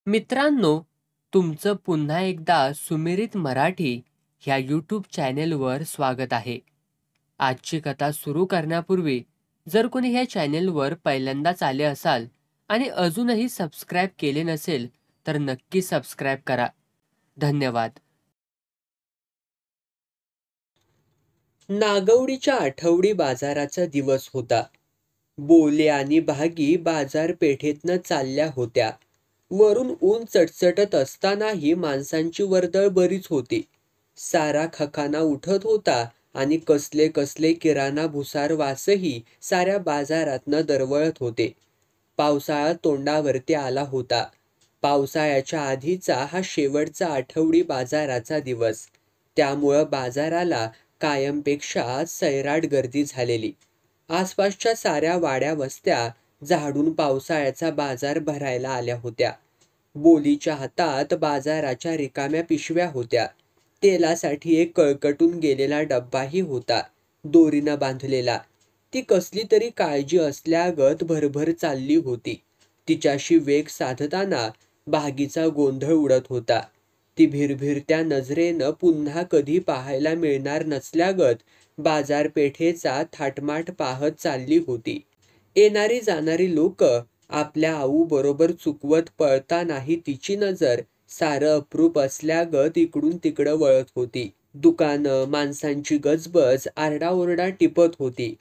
मित्रांनो, तुमचं पुन्हा एकदा सुमिरित मराठी ह्या यूट्यूब चॅनेलवर स्वागत आहे. आजची कथा सुरू करण्यापूर्वी जर कोणी ह्या चॅनेलवर पहिल्यांदाच आले असाल आणि अजूनही सबस्क्राईब केले नसेल तर नक्की सबस्क्राईब करा. धन्यवाद. नागवडीच्या आठवडी बाजाराचा दिवस होता. बोले आणि भागी बाजारपेठेतनं चालल्या होत्या. वरून ऊन चटचटत असतानाही माणसांची वर्दळ बरीच होती. सारा खकाना उठत होता आणि कसले कसले किराणा भुसार वासही साऱ्या बाजारातनं दरवळत होते. पावसाळा तोंडावरती आला होता. पावसाळ्याच्या आधीचा हा शेवटचा आठवडी बाजाराचा दिवस. त्यामुळं बाजाराला कायमपेक्षा सैराट गर्दी झालेली. आसपासच्या साऱ्या वाड्या वस्त्या झाडून पावसाळ्याचा बाजार भरायला आल्या होत्या. बोलीच्या हातात बाजाराच्या रिकाम्या पिशव्या होत्या. तेलासाठी एक कळकटून गेलेला डब्बाही होता, दोरीनं बांधलेला. ती कसली तरी काळजी असल्यागत भरभर चालली होती. तिच्याशी वेग साधताना भागीचा गोंधळ उडत होता. ती भिरभिरत्या नजरेनं पुन्हा कधी पाहायला मिळणार नसल्यागत बाजारपेठेचा थाटमाट पाहत चालली होती. येणारी जाणारी लोक आपल्या आऊ बरोबर चुकवत पळतानाही तिची नजर सारं अप्रूप असल्यागत इकडून तिकडं वळत होती. दुकानं, माणसांची गजबज आरडाओरडा टिपत होती.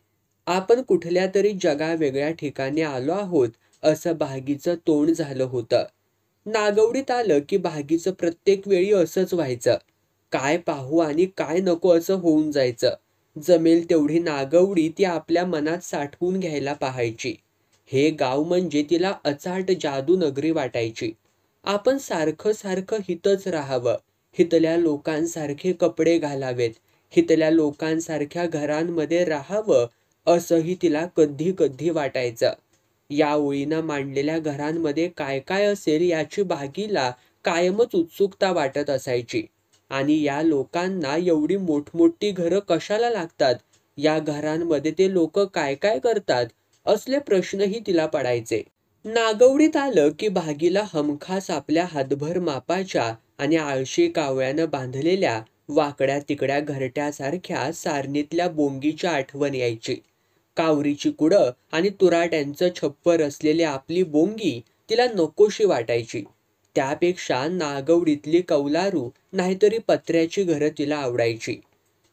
आपण कुठल्या तरी जगावेगळ्या ठिकाणी आलो आहोत असं भागीचं तोंड झालं होतं. नागवडीत आलं की भागीचं प्रत्येक वेळी असंच व्हायचं. काय पाहू आणि काय नको असं होऊन जायचं. जमेल तेवढी नागवडी ती आपल्या मनात साठवून घ्यायला पाहायची. हे गाव म्हणजे तिला अचाट जादू नगरी वाटायची. आपण सारखं सारखं हितच राहावं, हितल्या लोकांसारखे कपडे घालावेत, हितल्या लोकांसारख्या घरांमध्ये राहावं असंही तिला कधी कधी वाटायचं. या ओळीनं मांडलेल्या घरांमध्ये काय काय असेल याची भागीला कायमच उत्सुकता वाटत असायची. आणि या लोकांना एवढी मोठमोठी घरं कशाला लागतात, या घरांमध्ये ते लोक काय काय करतात, असले प्रश्नही तिला पडायचे. नागवडीत आलं की भागीला हमखास आपल्या हातभर मापाच्या आणि आळशी कावळ्यानं बांधलेल्या वाकड्या तिकड्या घरट्यासारख्या सारणीतल्या बोंगीची आठवण यायची. कावरीची कुडं आणि तुराट्यांचं छप्पर असलेली आपली बोंगी तिला नकोशी वाटायची. त्यापेक्षा नागवडीतली कौलारू नाहीतरी पत्र्याची घरं तिला आवडायची.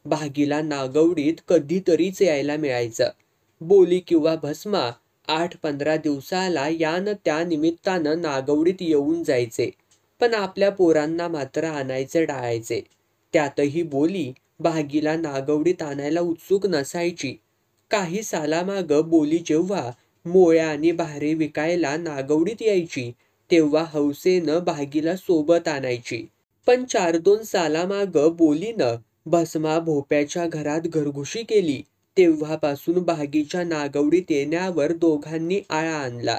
भागीला नागवडीत कधीतरीच यायला मिळायचं. बोली किंवा भस्मा 8-15 दिवसाला यान त्या निमित्तानं नागवडीत येऊन जायचे. पण आपल्या पोरांना मात्र आणायचे टाळायचे. त्यातही बोली भागीला नागवडीत आणायला उत्सुक नसायची. काही सालामागं बोली जेव्हा मोळ्या आणि भारे विकायला नागवडीत यायची तेव्हा हौसेनं भागीला सोबत आणायची. पण 4-2 सालामागं बोलीनं भस्मा भोप्याच्या घरात घरघुशी केली तेव्हापासून भागीच्या नागवडीत येण्यावर दोघांनी आळा आणला.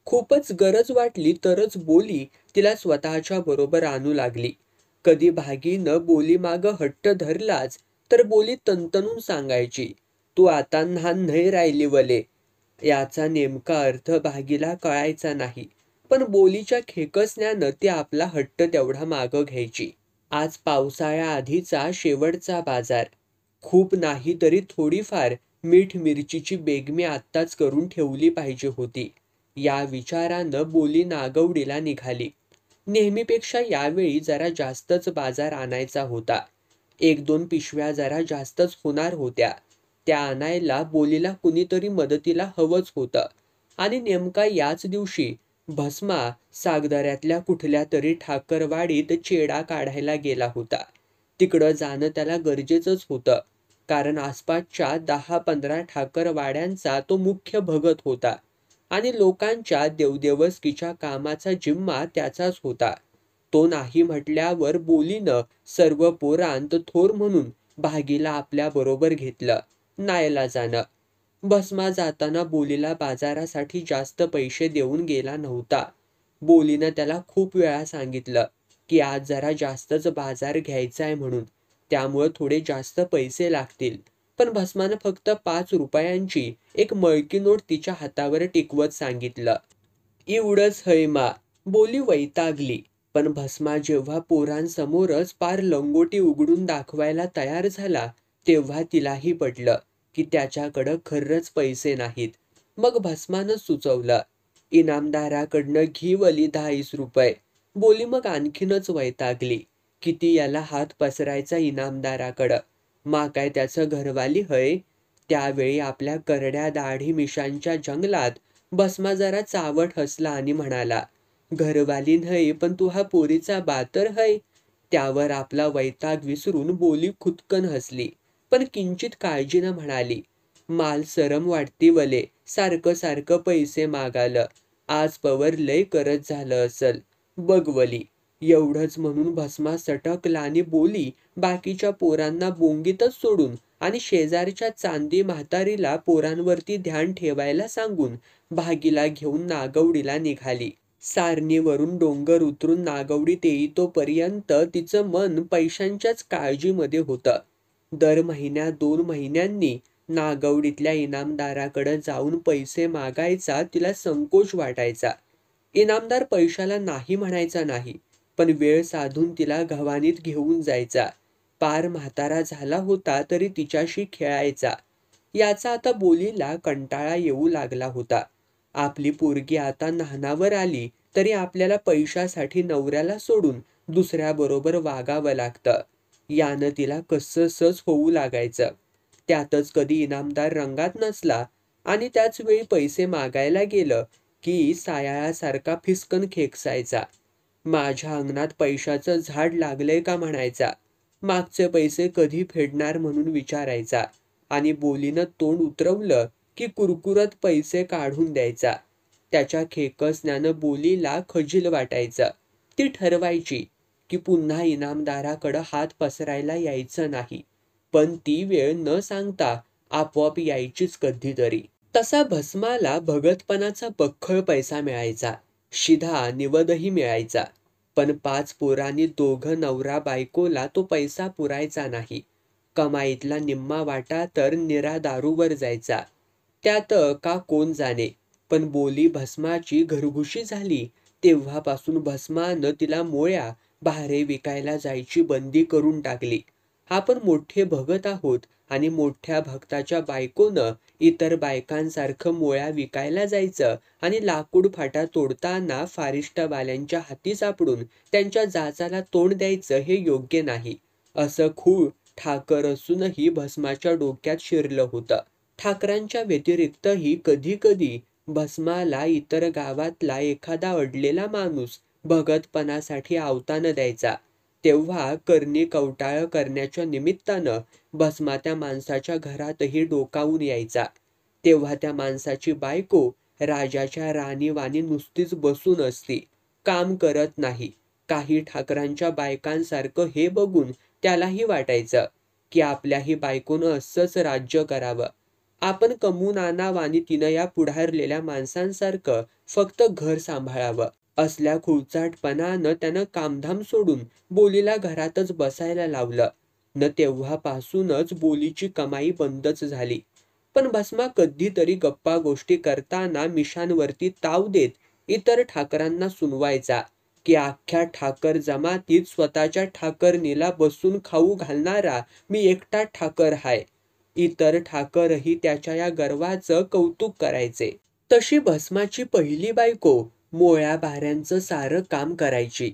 खूपच गरज वाटली तरच बोली तिला स्वतःच्या बरोबर आणू लागली. कधी भागीनं बोली मागं हट्ट धरलाच तर बोली तंतनून सांगायची, तू आता लहान नाही राहिली वले. याचा नेमका अर्थ भागीला कळायचा नाही, पण बोलीच्या खेकसण्यानं ती आपला हट्ट तेवढा मागं घ्यायची. आज पावसाळ्याआधीचा शेवटचा बाजार. खूप नाही तरी थोडीफार मीठ मिरचीची बेगमी आत्ताच करून ठेवली पाहिजे होती. या विचारानं बोली नागवडीला निघाली. नेहमीपेक्षा यावेळी जरा जास्तच बाजार आणायचा होता. 1-2 पिशव्या जरा जास्तच होणार होत्या. त्या आणायला बोलीला कुणीतरी मदतीला हवंच होतं. आणि नेमका याच दिवशी भस्मा सागदऱ्यातल्या कुठल्या तरी ठाकरवाडीत चेडा काढायला गेला होता. तिकडं जाणं त्याला गरजेचंच होतं, कारण आसपासच्या 10-15 ठाकरवाड्यांचा तो मुख्य भगत होता आणि लोकांच्या देवदेवस्कीच्या कामाचा जिम्मा त्याचाच होता. तो नाही म्हटल्यावर बोलीनं सर्व पोरांत थोर म्हणून भागीला आपल्या बरोबर घेतलं. नाईलाजानं. भस्मा जाताना बोलीला बाजारासाठी जास्त पैसे देऊन गेला नव्हता. बोलीनं त्याला खूप वेळा सांगितलं की आज जरा जास्तच बाजार घ्यायचा आहे म्हणून, त्यामुळे थोडे जास्त पैसे लागतील. पण भस्मानं फक्त 5 रुपयांची एक मळकी नोट तिच्या हातावर टिकवत सांगितलं, एवढंच हय मा, बोली वैतागली, पण भस्मा जेव्हा पोरांसमोरच पार लंगोटी उघडून दाखवायला तयार झाला, तेव्हा तिलाही पटलं की त्याच्याकडं खरंच पैसे नाहीत. मग भस्मानं सुचवलं, इनामदाराकडनं घीवली 10-20 रुपये. बोली मग आणखीनच वैतागली. किती याला हात पसरायचा इनामदाराकडं. मा काय त्याचं घरवाली हय? त्यावेळी आपल्या करड्या दाढी मिशांच्या जंगलात भस्मा जरा चावट हसला आणि म्हणाला, घरवाली नाही पण तू हा पोरीचा बातर है. त्यावर आपला वैताग विसरून बोली खुदकन हसली, पण किंचित काळजीनं म्हणाली, माल सरम वाटती वले, सारखं सारखं पैसे मागालं. आज पवर लय करत झालं असल. बघवली. एवढंच म्हणून भस्मा सटकला आणि बोली बाकीच्या पोरांना बोंगीतच सोडून आणि शेजारच्या चांदी म्हातारीला पोरांवरती ध्यान ठेवायला सांगून भागीला घेऊन नागवडीला निघाली. सारणीवरून डोंगर उतरून नागवडीत येईतोपर्यंत तिचं मन पैशांच्याच काळजीमध्ये होतं. दर महिन्या 2 महिन्यांनी नागवडीतल्या इनामदाराकडे जाऊन पैसे मागायचा तिला संकोच वाटायचा. इनामदार पैशाला नाही म्हणायचा नाही, पण वेळ साधून तिला गव्हाणीत घेऊन जायचा. पार म्हातारा झाला होता तरी तिच्याशी खेळायचा. याचा आता बोलीला कंटाळा येऊ लागला होता. आपली पोरगी आता न्हाणावर आली तरी आपल्याला पैशासाठी नवऱ्याला सोडून दुसऱ्याबरोबर वागावं लागतं. यानं तिला कसंसच होऊ लागायचं. त्यातच कधी इनामदार रंगात नसला आणि त्याच वेळी पैसे मागायला गेलं की सायाळासारखा फिसकन खेकसायचा. माझ्या अंगणात पैशाचं झाड लागलंय का म्हणायचा. मागचे पैसे कधी फेडणार म्हणून विचारायचा आणि बोलीनं तोंड उतरवलं की कुरकुरत पैसे काढून द्यायचा. त्याच्या खेकसण्यानं बोलीला खजील वाटायचं. ती ठरवायची की पुन्हा इनामदाराकडं हात पसरायला यायचं नाही, पण ती वेळ न सांगता आपोआप यायचीच कधीतरी. तसा भस्माला भगतपणाचा बख्खळ पैसा मिळायचा. शिधा निवदही मिळायचा. पण 5 पोरांनी दोघं नवरा बायकोला तो पैसा पुरायचा नाही. कमाईतला निम्मा वाटा तर निरा दारूवर जायचा. त्यात का कोण जाणे, पण बोली भस्माची घरघुशी झाली तेव्हापासून भस्मानं तिला मोळ्या भारे विकायला जायची बंदी करून टाकली. आपण मोठे भगत आहोत आणि मोठ्या भक्ताच्या बायकोनं इतर बायकांसारखं मोळ्या विकायला जायचं आणि लाकूड फाटा तोडताना फारिस्टवाल्यांच्या हाती सापडून त्यांच्या जाचाला तोंड द्यायचं हे योग्य नाही, असं खूळ ठाकर असूनही भस्माच्या डोक्यात शिरलं होतं. ठाकरांच्या व्यतिरिक्तही कधी कधी भस्माला इतर गावातला एखादा अडलेला माणूस भगतपणासाठी आवतानं द्यायचा. तेव्हा करणी कवटाळं करण्याच्या निमित्तानं भस्मा त्या माणसाच्या घरातही डोकावून यायचा. तेव्हा त्या माणसाची बायको राजाच्या राणीवाणी नुसतीच बसून असती, काम करत नाही. काही ठाकरांच्या बायकांसारखं हे बघून त्यालाही वाटायचं की आपल्याही बायकोनं असंच राज्य करावं. आपण कमवून आणावं आणि तिनं या पुढारलेल्या माणसांसारखं फक्त घर सांभाळावं. असल्या खुळचाटपणानं त्यानं कामधाम सोडून बोलीला घरातच बसायला लावलं. न तेव्हापासूनच बोलीची कमाई बंदच झाली. पण भस्मा कधीतरी गप्पा गोष्टी करताना मिशांवरती ताव देत इतर ठाकरांना सुनवायचा की अख्ख्या ठाकर जमातीत स्वतःच्या ठाकरणीला बसून खाऊ घालणारा मी एकटा ठाकर हाय. इतर ठाकरही त्याच्या या गर्वाचं कौतुक करायचे. तशी भस्माची पहिली बायको मोळ्या भाऱ्यांचं सारं काम करायची.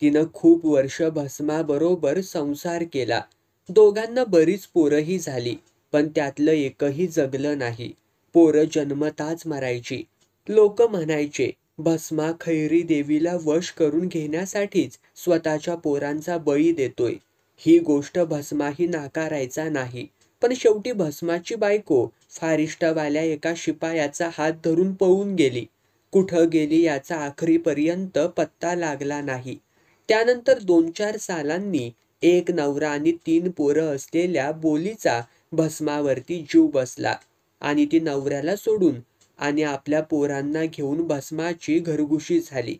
तिनं खूप वर्ष भस्माबरोबर संसार केला. दोघांना बरीच पोरंही झाली, पण त्यातलं एकही जगलं नाही. पोरं जन्मताच मरायची. लोक म्हणायचे भस्मा खैरी देवीला वश करून घेण्यासाठीच स्वतःच्या पोरांचा बळी देतोय. ही गोष्ट भस्माही नाकारायचा नाही. पण शेवटी भस्माची बायको फारिस्टवाल्या एका शिपायाचा हात धरून पळून गेली. कुठं गेली याचा आखरीपर्यंत पत्ता लागला नाही. त्यानंतर 2-4 सालांनी एक नवरा आणि 3 पोरं असलेल्या बोलीचा भस्मावरती जीव बसला आणि ती नवऱ्याला सोडून आणि आपल्या पोरांना घेऊन भस्माची घरगुशी झाली.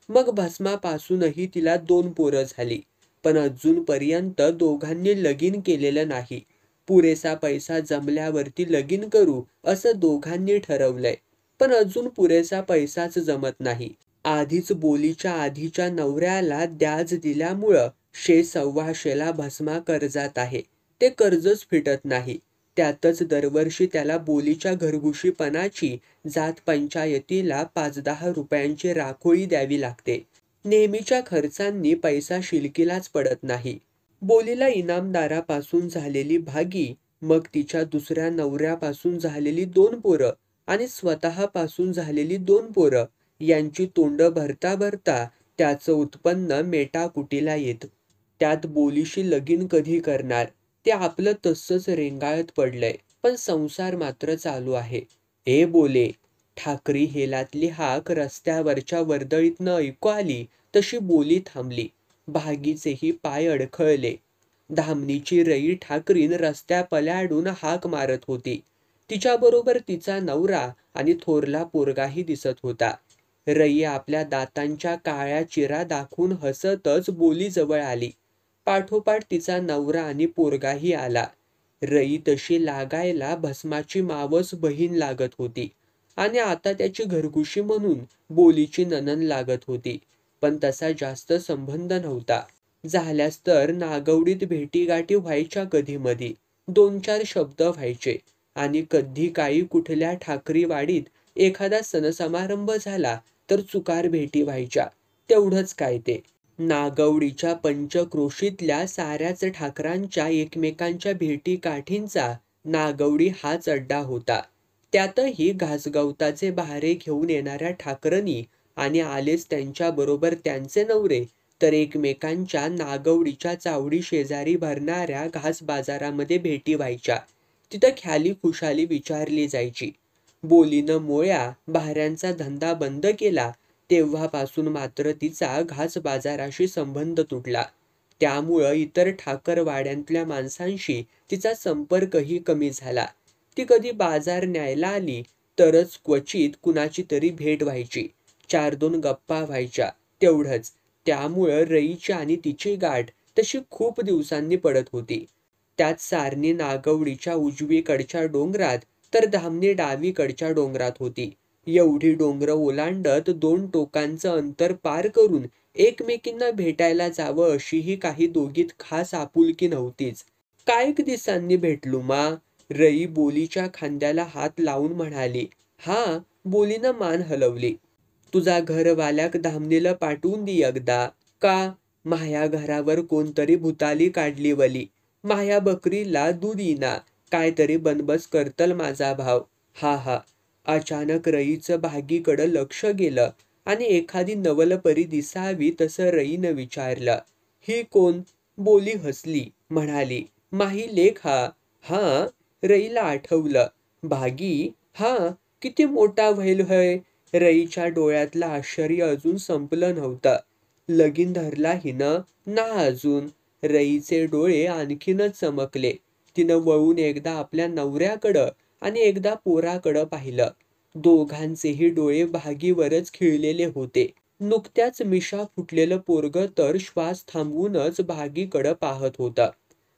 मग भस्मापासूनही तिला 2 पोरं झाली, पण अजूनपर्यंत दोघांनी लगीन केलेलं नाही. पुरेसा पैसा जमल्यावरती लगीन करू असं दोघांनी ठरवलंय, पण अजून पुरेसा पैसाच जमत नाही. आधीच बोलीच्या आधीच्या नवऱ्याला द्याज दिल्यामुळं 100-125ला भस्मा कर्जात आहे. ते कर्जच फिटत नाही. त्यातच दरवर्षी त्याला बोलीच्या घरघुशीपणाची जात पंचायतीला 5-10 रुपयांची राखोळी द्यावी लागते. नेहमीच्या खर्चांनी पैसा शिलकीलाच पडत नाही. बोलीला इनामदारापासून झालेली भागी, मग तिच्या दुसऱ्या नवऱ्यापासून झालेली 2 पोरं आणि स्वतःपासून झालेली 2 पोरं यांची तोंडं भरता भरता त्याचं उत्पन्न मेटाकुटीला येतं. त्यात बोलीशी लगीन कधी करणार ते आपलं तसंच रेंगाळत पडलंय. पण संसार मात्र चालू आहे. ए बोले, ठाकरी हेलातली हाक रस्त्यावरच्या वर्दळीतनं ऐकू आली तशी बोली थांबली. भागीचेही पाय अडखळले. धामणीची रई ठाकरीन रस्त्यापल्याडून हाक मारत होती. तिच्याबरोबर तिचा नवरा आणि थोरला पोरगाही दिसत होता. रई आपल्या दातांच्या काळ्या चिरा दाखवून हसतच बोलीजवळ आली. पाठोपाठ तिचा नवरा आणि पोरगाही आला. रई तशी लागायला भस्माची मावस बहीण लागत होती आणि आता त्याची घरघुशी म्हणून बोलीची नणंद लागत होती. पण तसा जास्त संबंध नव्हता. झाल्यास तर नागवडीत भेटीगाठी व्हायच्या कधीमधी. 2-4 शब्द व्हायचे आणि कधी काही कुठल्या ठाकरीवाडीत एखादा सणसमारंभ झाला तर चुकार भेटी व्हायच्या. तेवढंच काय ते. नागवडीच्या पंचक्रोशीतल्या साऱ्याच ठाकरांच्या एकमेकांच्या भेटीगाठींचा नागवडी हाच अड्डा होता. त्यातही घासगवताचे बहारे घेऊन येणाऱ्या ठाकरणी आणि आलेच त्यांच्याबरोबर त्यांचे नवरे तर एकमेकांच्या नागवडीच्या चावडी शेजारी भरणाऱ्या घास बाजारामध्ये भेटी व्हायच्या. तिथं ख्याली खुशाली विचारली जायची. बोलीनं मोळ्या बहाऱ्यांचा धंदा बंद केला तेव्हापासून मात्र तिचा घास बाजाराशी संबंध तुटला. त्यामुळं इतर ठाकरवाड्यांतल्या माणसांशी तिचा संपर्कही कमी झाला. ती कधी बाजार न्यायला आली तरच क्वचित कुणाची तरी भेट व्हायची. 4-2 गप्पा व्हायच्या, तेवढंच. त्यामुळं रईची आणि तिची गाठ तशी खूप दिवसांनी पडत होती. त्यात सारणी नागवडीच्या उजवीकडच्या डोंगरात तर धामणी डावीकडच्या डोंगरात होती. एवढी डोंगरं ओलांडत 2 टोकांचं अंतर पार करून एकमेकींना भेटायला जावं अशीही काही दोघीत खास आपुलकी नव्हतीच. कायक दिवसांनी भेटलो मा, रई बोलीच्या खांद्याला हात लावून म्हणाली. हा, बोलीनं मान हलवली. तुझा घरवाल्याक धामणीला पाठवून दी एकदा. का? माह्या घरावर कोणतरी भुताली काढली वली. माह्या बकरीला दूध येईना. कायतरी बनबस करतल माझा भाव. हा हा. अचानक रईचं भागीकडं लक्ष गेलं आणि एखादी नवलपरी दिसावी तसं रईनं विचारलं. ही कोण? बोली हसली, म्हणाली. माही लेक हा. हा, रईला आठवलं. भागी? हा, किती मोठा व्हैल हय. रईच्या डोळ्यातलं आश्चर्य अजून संपलं नव्हतं. लगीन धरला हिनं? ना अजून. रईचे डोळे आणखीनच चमकले. तिनं वळून एकदा आपल्या नवऱ्याकडं आणि एकदा पोराकडं पाहिलं. दोघांचेही डोळे भागीवरच खिळलेले होते. नुकत्याच मिशा फुटलेलं पोरगं तर श्वास थांबवूनच भागीकडं पाहत होतं.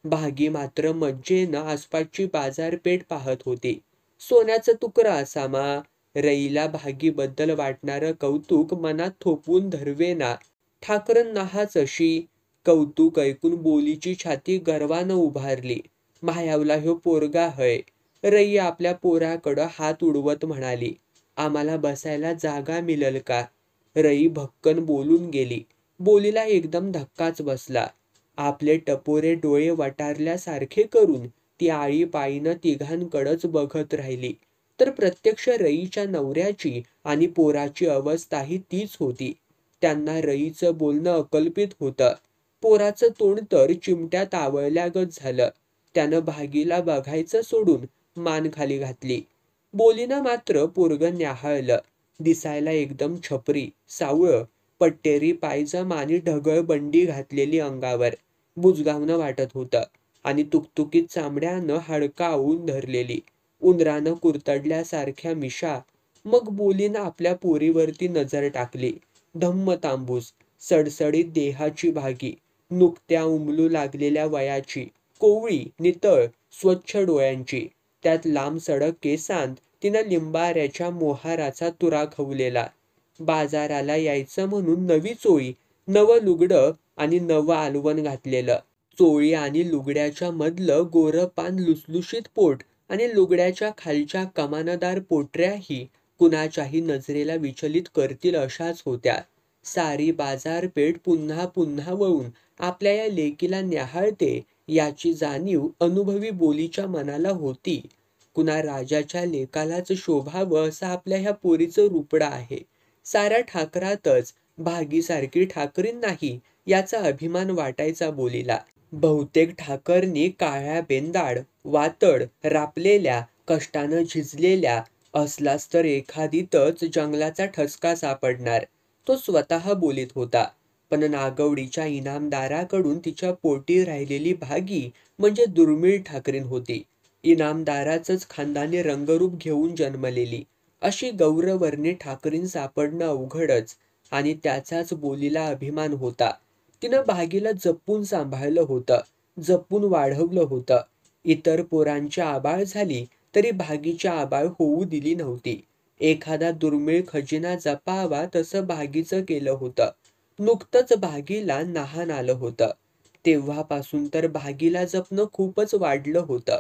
भागी मात्र मज्जेनं आसपासची बाजारपेठ पाहत होती. सोन्याचं तुकडं असामा. रईला भागीबद्दल वाटणारं कौतुक मनात थोपवून धरवेना. ठाकरन नाहाच अशी. कौतुक ऐकून बोलीची छाती गर्वानं उभारली. माह्यावला ह्यो पोरगा हय. रई आपल्या पोराकडं हात उडवत म्हणाली. आम्हाला बसायला जागा मिळल का? रई भक्कन बोलून गेली. बोलीला एकदम धक्काच बसला. आपले टपोरे डोळे वटारल्यासारखे करून ती आळीपाळीनं तिघांकडंच बघत राहिली. तर प्रत्यक्ष रईच्या नवऱ्याची आणि पोराची अवस्थाही तीच होती. त्यांना रईचं बोलणं अकल्पित होतं. पोराचं तोंड तर चिमट्यात आवळल्यागत झालं. त्यानं भागीला बघायचं सोडून मान खाली घातली. बोलीनं मात्र पोरगं न्याहाळलं. दिसायला एकदम छपरी, सावळं, पट्टेरी पायजम आणि ढगळ बंडी घातलेली अंगावर. बुजगावनं वाटत होतं आणि तुकतुकीत चामड्यानं हाडकं आवळून धरलेली. उंदरानं कुरतडल्यासारख्या मिशा. मग बोलीनं आपल्या पोरीवरती नजर टाकली. धम्म तांबूस, सडसडीत देहाची भागी, नुकत्या उमलू लागलेल्या वयाची, कोवळी, नितळ, स्वच्छ डोळ्यांची. त्यात लांब सडक केसांत तिनं लिंबाऱ्याच्या मोहाराचा तुरा खवलेला. बाजाराला यायचं म्हणून नवी चोळी, नवं लुगडं आणि नवं आलवण घातलेलं. चोळी आणि लुगड्याच्या मधलं गोरं पान लुसलुशीत पोट आणि लुगड्याच्या खालच्या कमानदार पोटऱ्याही कुणाच्याही नजरेला विचलित करतील अशाच होत्या. सारी बाजारपेठ पुन्हा पुन्हा वळून आपल्या या लेकीला न्याहाळते याची जाणीव अनुभवी बोलीच्या मनाला होती. कुणा राजाच्या लेकालाच शोभावं असं आपल्या ह्या पोरीचं रुपडं आहे. साऱ्या ठाकरातच भागीसारखी ठाकरीण नाही याचा अभिमान वाटायचा बोलीला. बहुतेक ठाकरणी काळ्या बेंदाड, वातड, रापलेल्या, कष्टानं झिजलेल्या असलाच तर एखादीतच जंगलाचा ठसका सापडणार. तो स्वतः बोलीत होता. पण नागवडीच्या इनामदाराकडून तिच्या पोटी राहिलेली भागी म्हणजे दुर्मिळ ठाकरीण होती. इनामदाराचंच खानदानी रंगरूप घेऊन जन्मलेली अशी गौरवर्णी ठाकरीण सापडणं अवघडच आणि त्याचाच बोलीला अभिमान होता. तिनं भागीला जपून सांभाळलं होतं, जपून वाढवलं होतं. इतर पोरांची आबाळ झाली तरी भागीची आबाळ होऊ दिली नव्हती. एखादा दुर्मिळ खजिना जपावा तसं भागीचं केलं होतं. नुकतंच भागीला नहान आलं होतं. तेव्हापासून तर भागीला जपणं खूपच वाढलं होतं.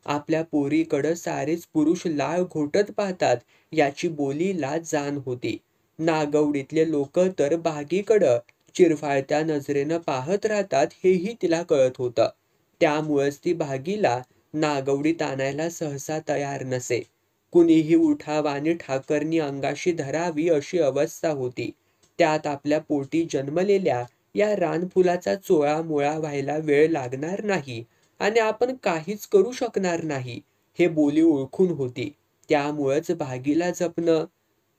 आपल्या पोरीकडं सारेच पुरुष लाळ घोटत पाहतात याची बोलीला जाण होती. नागवडीतले लोक तर भागीकडं चिरफाळत्या नजरेनं पाहत राहतात हेही तिला कळत होतं. त्यामुळेच ती भागीला नागवडीत आणायला सहसा तयार नसे. कुणीही उठावाने ठाकरणी अंगाशी धरावी अशी अवस्था होती. त्यात आपल्या पोटी जन्मलेल्या या रानफुलाचा चोळामोळा व्हायला वेळ लागणार नाही आणि आपण काहीच करू शकणार नाही हे बोली ओळखून होती. त्यामुळेच भागीला जपणं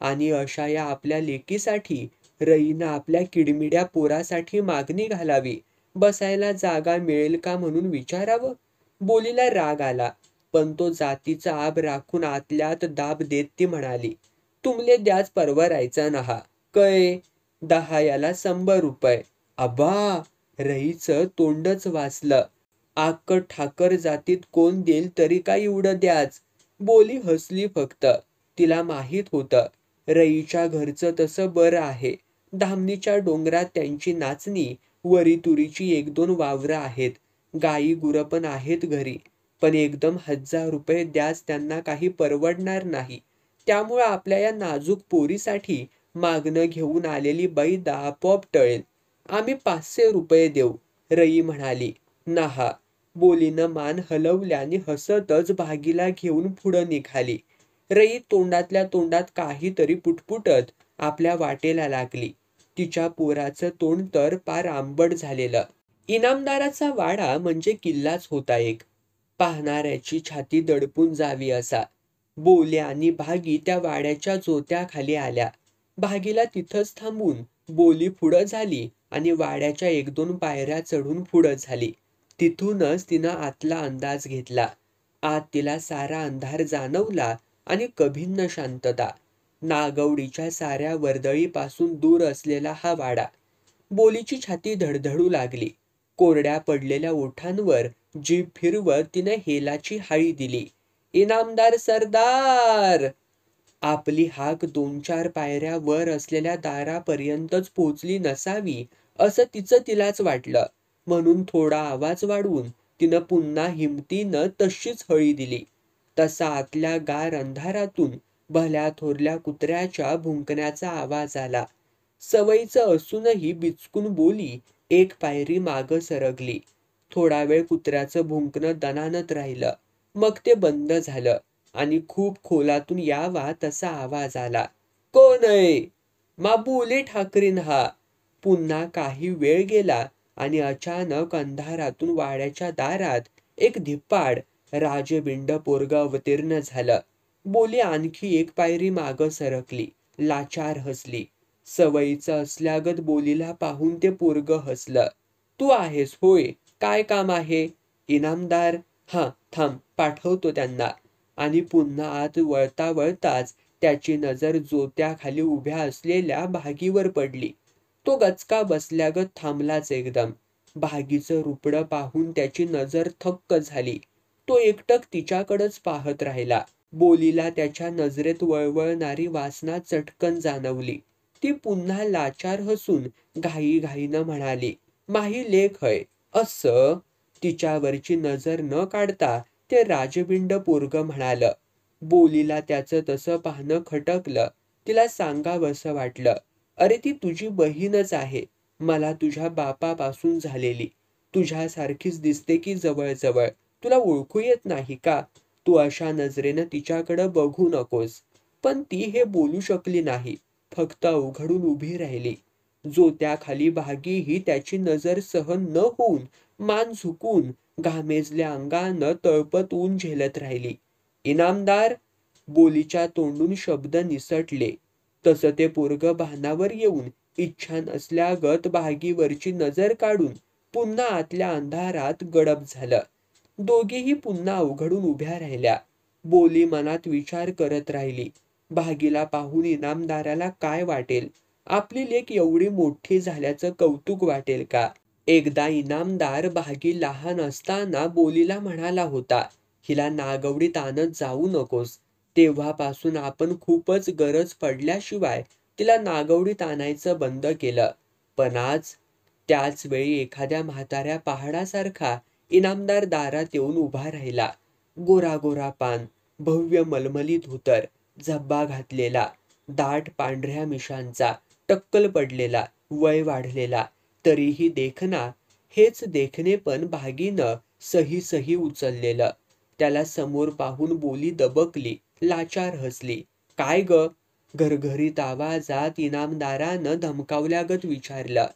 आणि अशा या आपल्या लेकीसाठी रईनं आपल्या किडमिड्या पोरासाठी मागणी घालावी. बसायला जागा मिळेल का म्हणून विचारावं. बोलीला राग आला, पण तो जातीचा आब राखून आतल्यात दाब देत ती म्हणाली, तुमले द्याच परवरायचा नहा. कय 10 याला 100 रुपये. अबा, रईचं तोंडच वाचलं. आक्क ठाकर जातीत कोण देईल तरी काय एवढं द्याच. बोली हसली फक्त. तिला माहीत होतं रईच्या घरचं तसं बरं आहे. धामणीच्या डोंगरात त्यांची नाचणी, वरीतुरीची 1-2 वावरं आहेत. गाई गुरं पण आहेत घरी. पण एकदम 1000 रुपये द्याच त्यांना काही परवडणार नाही. त्यामुळं आपल्या या नाजूक पोरीसाठी मागणं घेऊन आलेली बैदा आपोआप टळेल. आम्ही 500 रुपये देऊ, रई म्हणाली. नहा. बोलीनं मान हलवल्याने हसतच भागीला घेऊन पुढं निघाली. रई तोंडातल्या तोंडात काहीतरी पुटपुटत आपल्या वाटेला लागली. तिच्या पोराचं तोंड तर पार आंबट झालेलं. इनामदाराचा वाडा म्हणजे किल्लाच होता एक. पाहणाऱ्याची छाती दडपून जावी असा. बोल्या आणि भागी त्या वाड्याच्या जोत्याखाली आल्या. भागीला तिथंच थांबून बोली पुढं झाली आणि वाड्याच्या 1-2 पायऱ्या चढून पुढं झाली. तिथूनच तिनं आतला अंदाज घेतला. आत तिला सारा अंधार जाणवला आणि कभिन्न शांतता. नागवडीच्या साऱ्या वर्दळीपासून दूर असलेला हा वाडा. बोलीची छाती धडधडू लागली. कोरड्या पडलेल्या ओठांवर जीभ फिरवत तिनं हेलाची हाळी दिली. इनामदार सरदार. आपली हाक 2-4 पायऱ्या वर असलेल्या दारापर्यंतच पोहोचली नसावी असं तिलाच वाटलं. म्हणून थोडा आवाज वाढवून तिनं पुन्हा हिमतीनं तशीच हळी दिली. तसा आतल्या गार अंधारातून भल्या थोरल्या कुत्र्याच्या भुंकण्याचा आवाज आला. सवयीचं असूनही बिचकून बोली 1 पायरी मागं सरकली. थोडा वेळ कुत्र्याचं भुंकणं दणाणत राहिलं. मग ते बंद झालं आणि खूप खोलातून यावा तसा आवाज आला. कोण आहे? मा बोली ठाकरीन हा. पुन्हा काही वेळ गेला आणि अचानक अंधारातून वाड्याच्या दारात एक धिप्पाड राजबिंड पोरगं अवतीर्ण झालं. बोली आणखी 1 पायरी मागं सरकली. लाचार हसली. सवयीचं असल्यागत बोलीला पाहून ते पोरगं हसलं. तू आहेस होय, काय काम आहे? इनामदार. हां, थांब, पाठवतो त्यांना. आणि पुन्हा आत वळता वळताच त्याची नजर जोत्याखाली उभ्या असलेल्या भागीवर पडली. तो गचका बसल्यागत थांबलाच एकदम. भागीचं रुपडं पाहून त्याची नजर थक्क झाली. तो एकटक तिच्याकडंच पाहत राहिला. बोलीला त्याच्या नजरेत वळवळणारी वासना चटकन जाणवली. ती पुन्हा लाचार हसून घाईघाईनं म्हणाली, "माही लेक हय." असं तिच्यावरची नजर न काढता ते राजबिंड पोरगं म्हणालं. बोलीला त्याचं तसं पाहणं खटकलं. तिला सांगावंसं वाटलं, "अरे ती तुझी बहीणच आहे. मला तुझ्या बापापासून झालेली. तुझ्यासारखीच दिसते की जवळ. तुला ओळखू येत नाही का? तू अशा नजरेनं तिच्याकडं बघू नकोस." पण ती हे बोलू शकली नाही. फक्त अवघडून उभी राहिली. जोत्याखाली भागीही त्याची नजर सहन न होऊन मान झुकून घामेजल्या अंगानं तळपत ऊन झेलत राहिली. "इनामदार!" बोलीच्या तोंडून शब्द निसटले. तसं ते पोरगं भानावर येऊन इच्छा नसल्यागत भागीवरची नजर काढून पुन्हा आतल्या अंधारात गडप झालं. दोघीही पुन्हा अवघडून उभ्या राहिल्या. बोली मनात विचार करत राहिली. भागीला पाहून इनामदाराला काय वाटेल? आपली लेक एवढी मोठी झाल्याचं कौतुक वाटेल का? एकदा इनामदार भागी लहान असताना बोलीला म्हणाला होता, "हिला नागवडीत आणत जाऊ नकोस." तेव्हापासून आपण खूपच गरज पडल्याशिवाय तिला नागवडीत आणायचं बंद केलं. पण आज त्याच वेळी एखाद्या म्हाताऱ्या पहाडासारखा इनामदार दारात येऊन उभा राहिला. गोरा पान, भव्य मलमली धोतर, झब्बा घातलेला, दाट पांढऱ्या मिशांचा, टक्कल पडलेला, वय वाढलेला, तरीही देखना. हेच देखणे पण भागीनं सही उचललेलं. त्याला समोर पाहून बोली दबकली, लाचार हसली. "काय ग?" घरघरीत आवाजात इनामदारानं धमकावल्यागत विचारलं.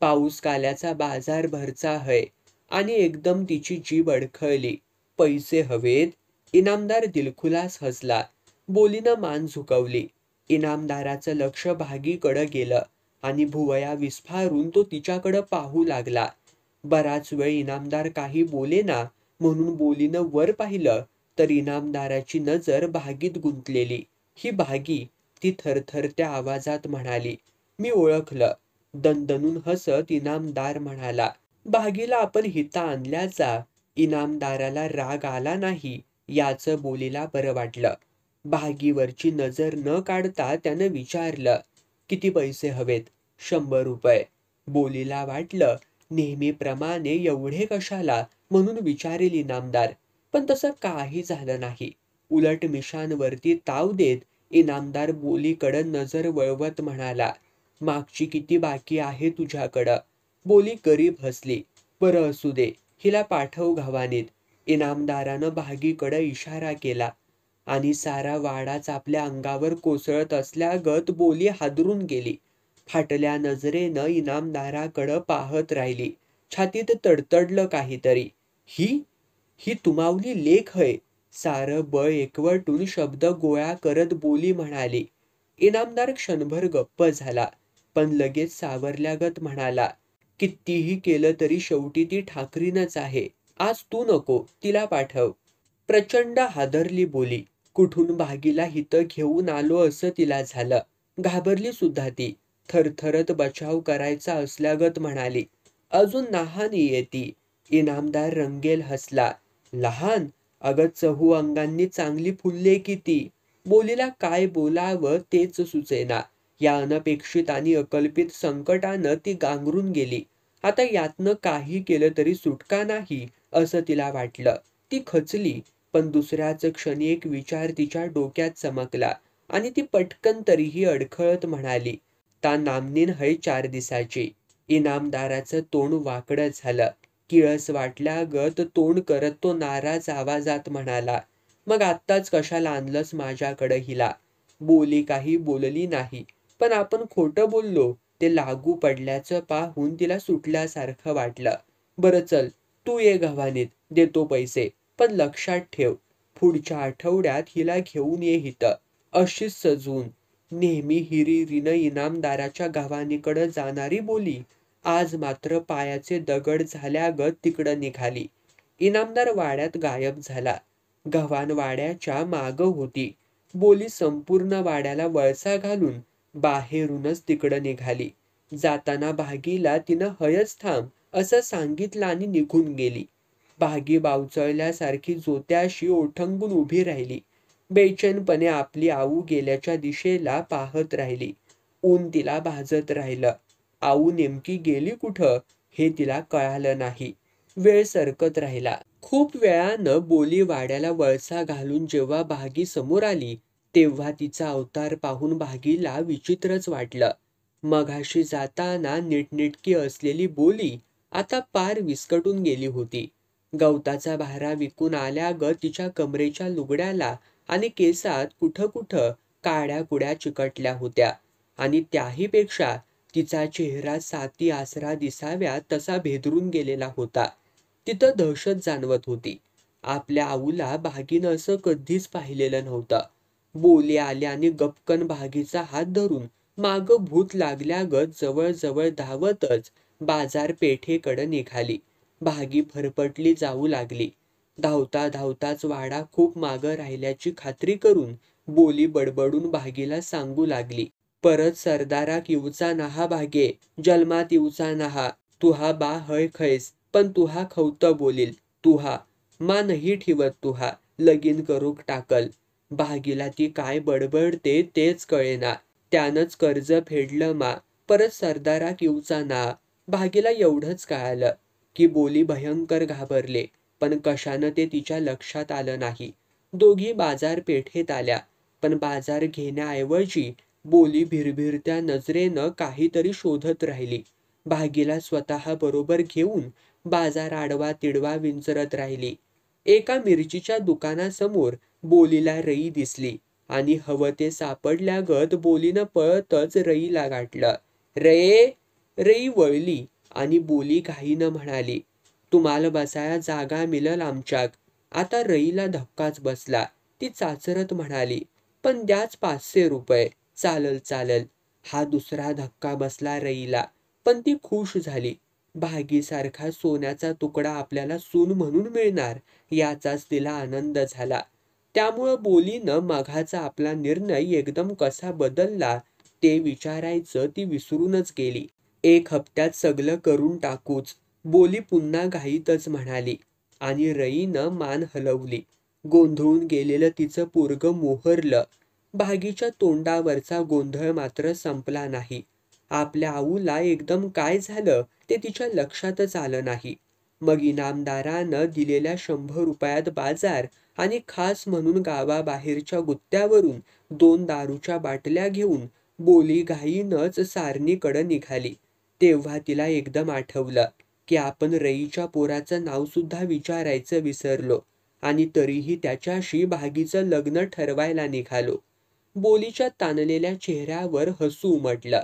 "पाऊस काल्याचा बाजार भरचा हय." आणि एकदम तिची जीभ अडखळली. "पैसे हवेत?" इनामदार दिलखुलास हसला. बोलीनं मान झुकवली. इनामदाराचं लक्ष भागीकडं गेलं आणि भुवया विस्फारून तो तिच्याकडं पाहू लागला. बराच वेळ इनामदार काही बोलेना म्हणून बोलीनं वर पाहिलं तर इनामदाराची नजर भागीत गुंतलेली. "ही भागी," ती थरथरत्या आवाजात म्हणाली. "मी ओळखलं." दणदणून हसत इनामदार म्हणाला. भागीला आपण हिता आणल्याचा इनामदाराला राग आला नाही याचं बोलीला बरं वाटलं. भागीवरची नजर न काढता त्यानं विचारलं, "किती पैसे हवेत?" "100 रुपये." बोलीला वाटलं, नेहमीप्रमाणे एवढे कशाला म्हणून विचारेल इनामदार. पण तसं काही झालं नाही. उलट मिशांवरती ताव देत इनामदार बोलीकडं नजर वळवत म्हणाला, "मागची किती बाकी आहे तुझ्याकडं?" बोली गरीब हसली. "बरं असू दे, हिला पाठव घावानीत." इनामदारानं भागीकडं इशारा केला आणि सारा वाडाच आपल्या अंगावर कोसळत असल्यागत बोली हादरून गेली. फाटल्या नजरेनं इनामदाराकडं पाहत राहिली. छातीत तडतडलं काहीतरी. ही तुमावली लेक हय." सारं बळ एकवटून शब्द गोळा करत बोली म्हणाली. इनामदार क्षणभर गप्प झाला, पण लगेच सावरल्यागत म्हणाला, "कितीही केलं तरी शेवटी ती ठाकरीनच आहे. आज तू नको, तिला पाठव." प्रचंड हादरली बोली. कुठून भागीला हितं घेऊन आलो असं तिला झालं. घाबरली सुद्धा ती. थरथरत बचाव करायचा असल्यागत म्हणाली, "अजून लहान ती." इनामदार रंगेल हसला. "लहान? अगं चहू अंगांनी चांगली फुलले की ती." बोलीला काय बोलावं तेच सुचेना. या अनपेक्षित आणि अकल्पित संकटानं ती गांगरून गेली. आता यातनं काही केलं तरी सुटका नाही असं तिला वाटलं. ती खचली, पण दुसऱ्याच क्षणी एक विचार तिच्या डोक्यात चमकला आणि ती पटकन तरीही अडखळत म्हणाली, "ता नामनीन हय 4 दिसाची." इनामदाराचं तोंड वाकडं झालं. किळस वाटल्यागत तोंड करत तो नाराज आवाजात म्हणाला, "मग आत्ताच कशाला आणलंस माझ्याकडं हिला?" बोली काही बोलली नाही, पण आपण खोटं बोललो ते लागू पडल्याचं पाहून तिला सुटल्यासारखं वाटलं. "बरं चल, तू ये घवानीत, देतो पैसे. पण लक्षात ठेव, पुढच्या आठवड्यात हिला घेऊन ये इथं." अशीच सजून नेहमी हिरिरीनं इनामदाराच्या घवानीकडं जाणारी बोली आज मात्र पायाचे दगड झाल्यागत तिकडं निघाली. इनामदार वाड्यात गायब झाला. गव्हाण वाड्याच्या मागं होती. बोली संपूर्ण वाड्याला वळसा घालून बाहेरूनच तिकडं निघाली. जाताना भागीला तिनं "हयच थांब" असं सांगितलं आणि निघून गेली. भागी बावचळल्यासारखी जोत्याशी ओठंगून उभी राहिली. बेचैनपणे आपली आऊ गेल्याच्या दिशेला पाहत राहिली. ऊन तिला भाजत राहिलं. आऊ नेमकी गेली कुठं हे तिला कळालं नाही. वेळ सरकत राहिला. खूप वेळानं बोली वाड्याला वळसा घालून जेव्हा भागी समोर आली तेव्हा तिचा अवतार पाहून भागीला विचित्रच वाटलं. मघाशी जाताना नीटनेटकी असलेली बोली आता पार विस्कटून गेली होती. गवताचा भारा विकून आल्यागत तिच्या कमरेच्या लुगड्याला आणि केसात कुठं कुठं काड्या कुड्या चिकटल्या होत्या आणि त्याहीपेक्षा तिचा चेहरा साती आसरा दिसाव्या तसा भेदरून गेलेला होता. तिथं दहशत जाणवत होती. आपल्या आऊला भागीनं असं कधीच पाहिलेलं नव्हतं. बोली आल्याने गपकन भागीचा हात धरून मागं भूत लागल्यागत जवळ जवळ धावतच बाजारपेठेकडे निघाली. भागी फरफटली जाऊ लागली. धावता धावताच वाडा खूप मागं राहिल्याची खात्री करून बोली बडबडून भागीला सांगू लागली. परत सरदाराक येऊचा नहा भागे, जन्मात येऊचा नहा. तुहा बा हय खैस, पण तुहा खवत बोलील. तुहा मा नाही ठेवत तुहा, लगीन करूक टाकल. भागीला ती काय बडबडते तेच कळेना. त्यानंच कर्ज फेडलं मा, परत सरदाराक येऊचा ना. भागीला एवढंच कळालं की बोली भयंकर घाबरले, पण कशानं ते तिच्या लक्षात आलं नाही. दोघी बाजारपेठेत आल्या, पण बाजार घेण्याऐवजी बोली भिरभिरत्या नजरेनं काहीतरी शोधत राहिली. भागीला स्वतः बरोबर घेऊन बाजार आडवा तिडवा विंचरत राहिली. एका मिरचीच्या दुकानासमोर बोलीला रई दिसली आणि हवं ते सापडल्यागत बोलीनं पळतच रईला गाठलं. रे. रई वळली आणि बोली घाईनं म्हणाली, तुम्हाला बसाया जागा मिळल आमच्याक. आता रईला धक्काच बसला. ती चाचरत म्हणाली, पण द्याच 500 रुपये. चालल चालल. हा दुसरा धक्का बसला रईला, पण ती खुश झाली. भागीसारखा सोन्याचा तुकडा आपल्याला सून म्हणून मिळणार याचाच तिला आनंद झाला. त्यामुळं बोलीनं मघाचा आपला निर्णय एकदम कसा बदलला ते विचारायचं ती विसरूनच गेली. 1 हप्त्यात सगळं करून टाकूच, बोली पुन्हा घाईतच म्हणाली आणि रईनं मान हलवली. गोंधळून गेलेलं तिचं पोरगं मोहरलं. भागीच्या तोंडावरचा गोंधळ मात्र संपला नाही. आपल्या आऊला एकदम काय झालं ते तिच्या लक्षातच आलं नाही. मग इनामदारानं दिलेल्या 100 रुपयात बाजार आणि खास म्हणून गावाबाहेरच्या गुत्त्यावरून 2 दारूच्या बाटल्या घेऊन बोली घाईनच सारणीकडे निघाली. तेव्हा तिला एकदम आठवलं की आपण रईच्या पोराचं नाव सुद्धा विचारायचं विसरलो आणि तरीही त्याच्याशी भागीचं लग्न ठरवायला निघालो. बोलीच्या ताणलेल्या चेहऱ्यावर हसू उमटलं.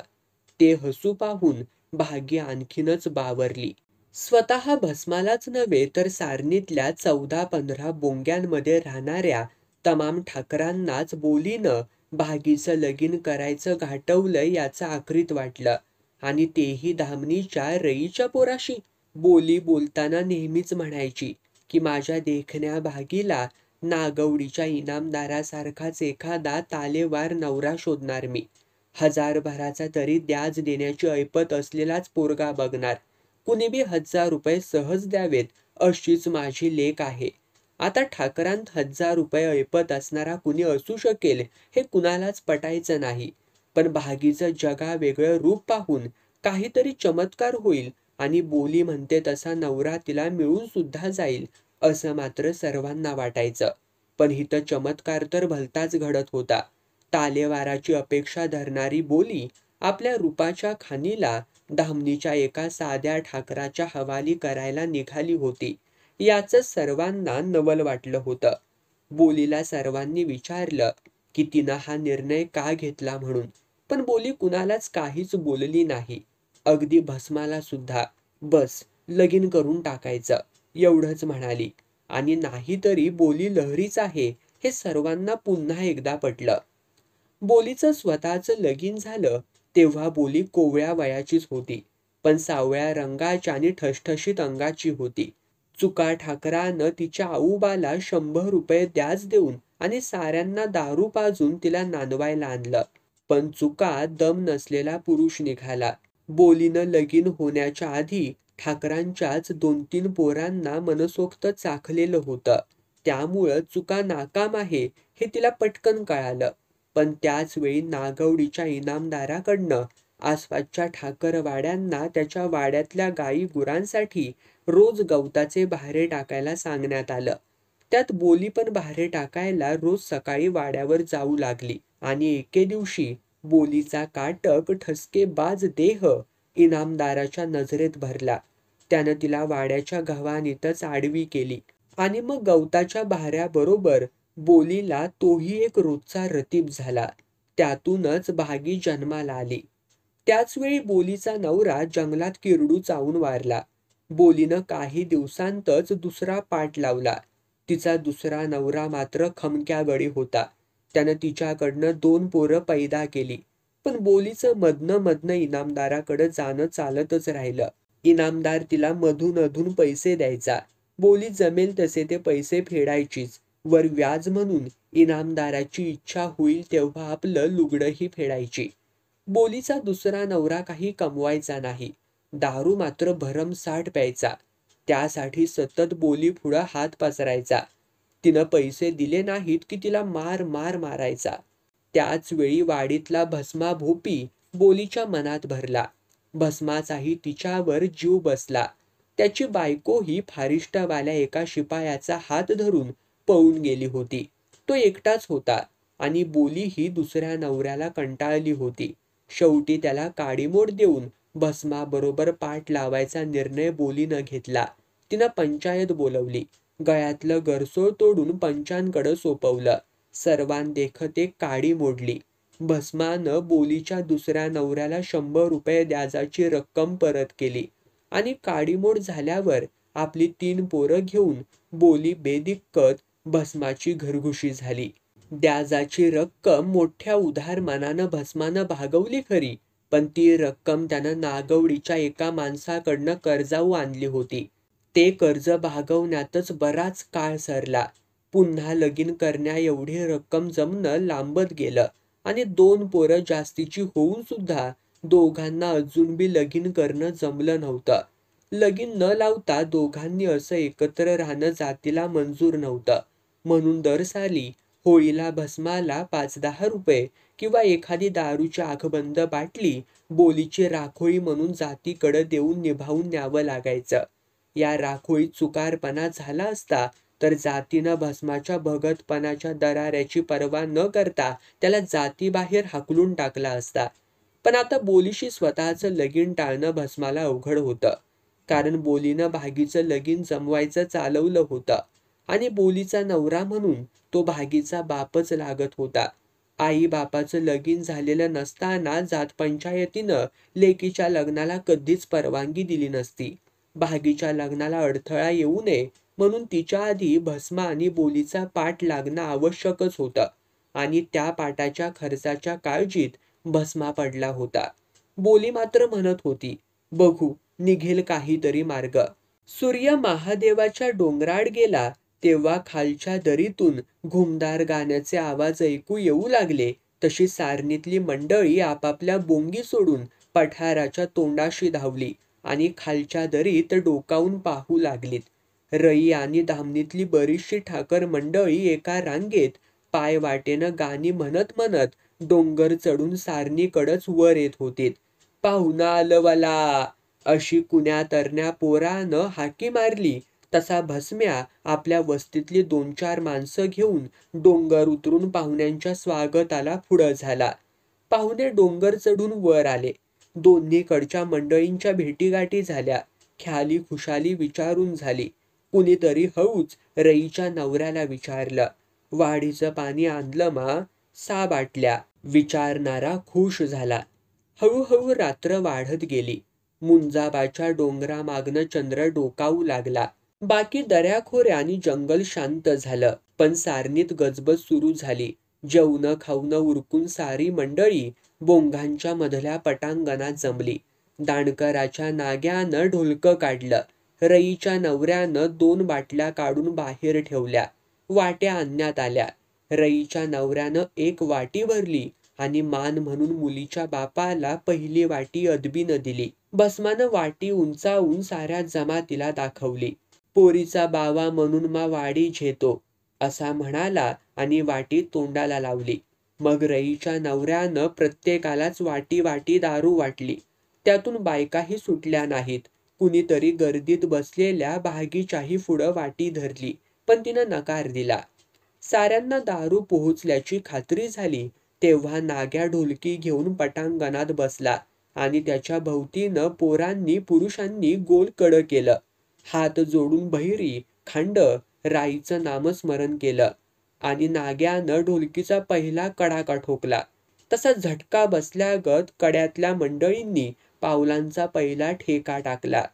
ते हसू पाहून भागी आणखीनच बावरली. स्वतः भस्मालाच नव्हे तर सारणीतल्या 14-15 बोंग्यांमध्ये राहणाऱ्या तमाम ठाकरांनाच बोलीनं भागीचं लगीन करायचं घाटवलं याचं आखरीत वाटलं आणि तेही धामणीच्या रईच्या पोराशी. बोली बोलताना नेहमीच म्हणायची की माझ्या देखण्या भागीला नागवडीच्या इनामदारासारखाच एखादा तालेवार नवरा शोधणार मी. 1000 भराचा तरी द्याज देण्याची ऐपत असलेलाच पोरगा बघणार. कुणी बी 1000 रुपये सहज द्यावेत अशीच माझी लेक आहे. आता ठाकरांत 1000 रुपये ऐपत असणारा कुणी असू शकेल हे कुणालाच पटायचं नाही. पण भागीचं जगा वेगळं रूप पाहून काहीतरी चमत्कार होईल आणि बोली म्हणते तसा नवरा तिला मिळून सुद्धा जाईल असं मात्र सर्वांना वाटायचं. पण इथं चमत्कार तर भलताच घडत होता. तालेवाराची अपेक्षा धरणारी बोली आपल्या रूपाच्या खाणीला धामणीच्या एका साध्या ठाकराच्या हवाली करायला निघाली होती याचं सर्वांना नवल वाटलं होतं. बोलीला सर्वांनी विचारलं की तिनं हा निर्णय का घेतला म्हणून, पण बोली कुणालाच काहीच बोलली नाही. अगदी भस्माला सुद्धा बस लगीन करून टाकायचं एवढंच म्हणाली आणि नाहीतरी बोली लहरीच आहे हे सर्वांना पुन्हा एकदा पटलं. बोलीचं स्वतःचं लगीन झालं तेव्हा बोली कोवळ्या वयाचीच होती, पण सावळ्या रंगाच्या आणि ठसठशीत अंगाची होती. चुका ठाकरानं तिच्या आऊबाला 100 रुपये द्याज देऊन आणि साऱ्यांना दारू पाजून तिला नांदवायला आणलं. पण चुका दम नसलेला पुरुष निघाला. बोलीनं लगीन होण्याच्या आधी ठाकरांच्याच 2-3 पोरांना मनसोक्त चाखलेलं होतं. त्यामुळं चुका नाकाम आहे हे तिला पटकन कळालं. पण त्याच वेळी नागवडीच्या इनामदाराकडनं आसपासच्या ठाकरवाड्यांना त्याच्या वाड्यातल्या गाई गुरांसाठी रोज गवताचे भारे टाकायला सांगण्यात आलं. त्यात बोली पण भारे टाकायला रोज सकाळी वाड्यावर जाऊ लागली आणि एके दिवशी बोलीचा काटक ठसकेबाज देह इनामदाराच्या नजरेत भरला. त्यानं तिला वाड्याच्या गव्हाणीतच आडवी केली आणि मग गवताच्या भाऱ्याबरोबर बोलीला तोही एक रोजचा रतीब झाला. त्यातूनच भागी जन्माला आली. त्याच वेळी बोलीचा नवरा जंगलात किरडू चावून वारला. बोलीनं काही दिवसांतच दुसरा पाट लावला. तिचा दुसरा नवरा मात्र खमक्या गडी होता. त्यानं तिच्याकडनं 2 पोरं पैदा केली. पण बोलीचं मधनं इनामदाराकडे जाणं चालतच राहिलं. इनामदार तिला मधून अधून पैसे द्यायचा. बोली जमेल तसे ते पैसे फेडायचीच. वर व्याज म्हणून इनामदाराची इच्छा होईल तेव्हा आपलं लुगडंही फेडायची. बोलीचा दुसरा नवरा काही कमवायचा नाही. दारू मात्र भरमसाठ प्यायचा. त्यासाठी सतत बोली पुढं हात पसरायचा. तिनं पैसे दिले नाहीत की तिला मारायचा. त्याच वेळी वाडीतला भस्मा भोपी बोलीच्या मनात भरला. भस्माचाही तिच्यावर जीव बसला. त्याची बायकोही फारिष्टवाल्या एका शिपायाचा हात धरून पळून गेली होती. तो एकटाच होता आणि बोली ही दुसऱ्या नवऱ्याला कंटाळली होती. शेवटी त्याला काडीमोड देऊन भस्माबरोबर पाठ लावायचा निर्णय बोलीनं घेतला. तिनं पंचायत बोलवली. गळ्यातलं गरसोळ तोडून पंचांकडे सोपवलं. सर्वांदेखत एक काडी मोडली. भस्मानं बोलीच्या दुसऱ्या नवऱ्याला 100 रुपये द्याजाची रक्कम परत केली आणि काडीमोड झाल्यावर आपली 3 पोरं घेऊन बोली बेदिक्कत भस्माची घरघुशी झाली. द्याजाची रक्कम मोठ्या उदारमनानं भस्मानं भागवली खरी, पण ती रक्कम त्यानं नागवडीच्या एका माणसाकडनं कर्जाऊ आणली होती. ते कर्ज भागवण्यातच बराच काळ सरला. पुन्हा लगीन करण्या एवढी रक्कम जमणं लांबत गेलं आणि 2 पोरं जास्तीची होऊन सुद्धा दोघांना अजून बी लगीन करणं जमलं नव्हतं. लगीन न लावता दोघांनी असं एकत्र राहणं जातीला मंजूर नव्हतं. म्हणून दर साली होळीला भस्माला 5-10 रुपये किंवा एखादी दारूची आखबंद बाटली बोलीची राखोळी म्हणून जातीकडे देऊन निभावून न्यावं लागायचं. या राखोळीत चुकारपणा झाला असता तर जातीनं भस्माच्या भगतपणाच्या दराऱ्याची पर्वा न करता त्याला जातीबाहेर हाकलून टाकला असता. पण आता बोलीशी स्वतःचं लगीन टाळणं भस्माला अवघड होतं. कारण बोलीनं भागीचं लगीन जमवायचं चालवलं होतं आणि बोलीचा नवरा म्हणून तो भागीचा बापच लागत होता. आई बापाचं लगीन झालेलं नसताना जात पंचायतीनं लेकीच्या लग्नाला कधीच परवानगी दिली नसती. भागीच्या लग्नाला अडथळा येऊ नये म्हणून तिच्या आधी भस्मा आणि बोलीचा पाठ लागणं आवश्यकच होतं आणि त्या पाठाच्या खर्चाच्या काळजीत भस्मा पडला होता. बोली मात्र म्हणत होती, बघू निघेल काहीतरी मार्ग. सूर्य महादेवाच्या डोंगराड गेला तेव्हा खालच्या दरीतून घुमदार गाण्याचे आवाज ऐकू येऊ लागले. तशी सारणीतली मंडळी आपापल्या बोंगी सोडून पठाराच्या तोंडाशी धावली आणि खालच्या दरीत डोकावून पाहू लागलीत. रई आणि धामणीतली बरीचशी ठाकर मंडळी एका रांगेत पाय वाटेनं गाणी म्हणत म्हणत डोंगर चढून सारणीकडंच वर येत होतीत. पाहुणं आलं वाला अशी कुण्या तरण्या पोरानं हाकी मारली तसा भस्म्या आपल्या वस्तीतली 2-4 माणसं घेऊन डोंगर उतरून पाहुण्यांच्या स्वागताला पुढं झाला. पाहुणे डोंगर चढून वर आले. दोन्हीकडच्या मंडळींच्या भेटीगाठी झाल्या. ख्याली खुशाली विचारून झाली. कुणीतरी हळूच रईच्या नवऱ्याला विचारलं, वाढीचं पाणी आणलं मा? 6 बाटल्या. विचारणारा खुश झाला. हळूहळू रात्र वाढत गेली. मुंजाबाच्या डोंगरामागनं चंद्र डोकावू लागला. बाकी दऱ्याखोऱ्या आणि जंगल शांत झालं. पण सारणीत गजबज सुरू झाली. जेवणं खावणं उरकून सारी मंडळी बोंगांच्या मधल्या पटांगणात जमली. दांडकराच्या नाग्यानं ढोलकं काढलं. रईच्या नवऱ्यानं 2 बाटल्या काढून बाहेर ठेवल्या. वाट्या आणण्यात आल्या. रईच्या नवऱ्यानं 1 वाटी भरली आणि मान म्हणून मुलीच्या बापाला पहिली वाटी अदबीनं दिली. भस्मानं वाटी उंचावून साऱ्या जमातीला दाखवली. पोरीचा बावा म्हणून मा वाडी झेतो असा म्हणाला आणि वाटी तोंडाला लावली. मग रईच्या नवऱ्यानं प्रत्येकालाच वाटी वाटी दारू वाटली. त्यातून बायकाही सुटल्या नाहीत. कुणीतरी गर्दीत बसलेल्या भागीच्याही पुढं वाटी धरली, पण तिनं नकार दिला. साऱ्यांना दारू पोहोचल्याची खात्री झाली तेव्हा नाग्या ढोलकी घेऊन पटांगणात बसला आणि त्याच्या भोवतीनं पोरांनी पुरुषांनी गोल कडं केलं. हात जोडून बहिरी खांड राईचं नामस्मरण केलं आणि नाग्यानं ढोलकीचा पहिला कडाका ठोकला. तसा झटका बसल्यागत कड्यातल्या मंडळींनी पावलांचा पहिला ठेका टाकला.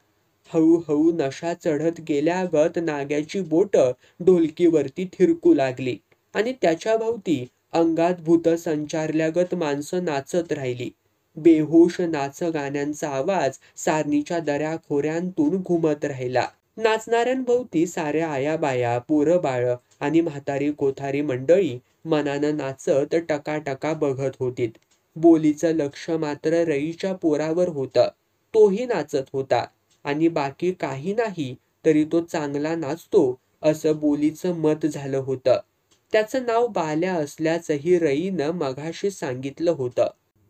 हळूहळू नशा चढत गेल्यागत नाग्याची बोटं ढोलकीवरती थिरकू लागली आणि त्याच्या भोवती अंगात भूत संचारल्यागत माणसं नाचत राहिली. बेहोश नाच गाण्यांचा आवाज सारणीच्या दऱ्याखोऱ्यांतून घुमत राहिला. नाचणाऱ्यांभोवती साऱ्या आयाबाया, पोरं बाळं आणि म्हातारी कोठारी मंडळी मनानं नाचत टकाटका बघत होतीत. बोलीचं लक्ष मात्र रईच्या पोरावर होतं. तोही नाचत होता आणि बाकी काही नाही तरी तो चांगला नाचतो असं बोलीचं मत झालं होतं. त्याचं नाव बाल्या असल्याचंही रईनं मघाशी सांगितलं होतं.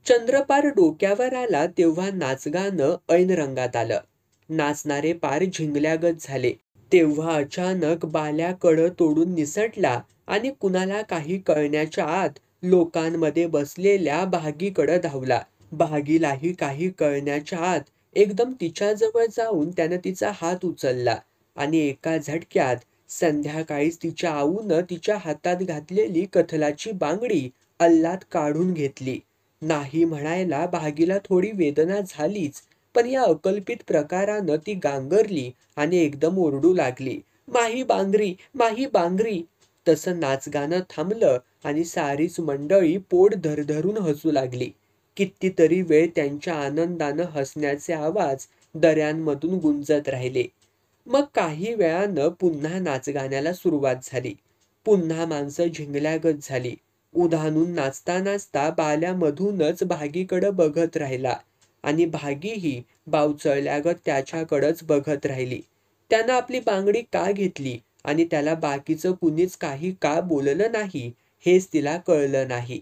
चंद्र डोक्यावर आला तेव्हा नाचगाणं ऐन रंगात आलं. नाचणारे पार झिंगल्यागत झाले. तेव्हा अचानक बाल्या कडं तोडून निसटला आणि कुणाला काही कळण्याच्या आत लोकांमध्ये बसलेल्या भागीकडं धावला. भागीलाही काही कळण्याच्या आत एकदम तिच्याजवळ जाऊन त्यानं तिचा हात उचलला आणि एका झटक्यात संध्याकाळीच तिच्या आऊनं तिच्या हातात घातलेली कथलाची बांगडी अल्लात काढून घेतली. नाही म्हणायला भागीला थोडी वेदना झालीच, पण या अकल्पित प्रकारानं ती गांगरली आणि एकदम ओरडू लागली, माही बांगरी, माही बांगरी. तसं नाचगाणं थांबलं आणि सारीच मंडळी पोट धरधरून हसू लागली. कितीतरी वेळ त्यांच्या आनंदानं हसण्याचे आवाज दऱ्यांमधून गुंजत राहिले. मग काही वेळानं पुन्हा नाचगाण्याला सुरुवात झाली. पुन्हा माणसं झिंगल्यागत झाली. उधाणून नाचता नाचता बाल्यामधूनच भागीकडं बघत राहिला आणि भागीही बावचळल्यागत त्याच्याकडंच बघत राहिली. त्यानं आपली बांगडी का घेतली आणि त्याला बाकीचं कुणीच काही का बोललं नाही हेच तिला कळलं नाही.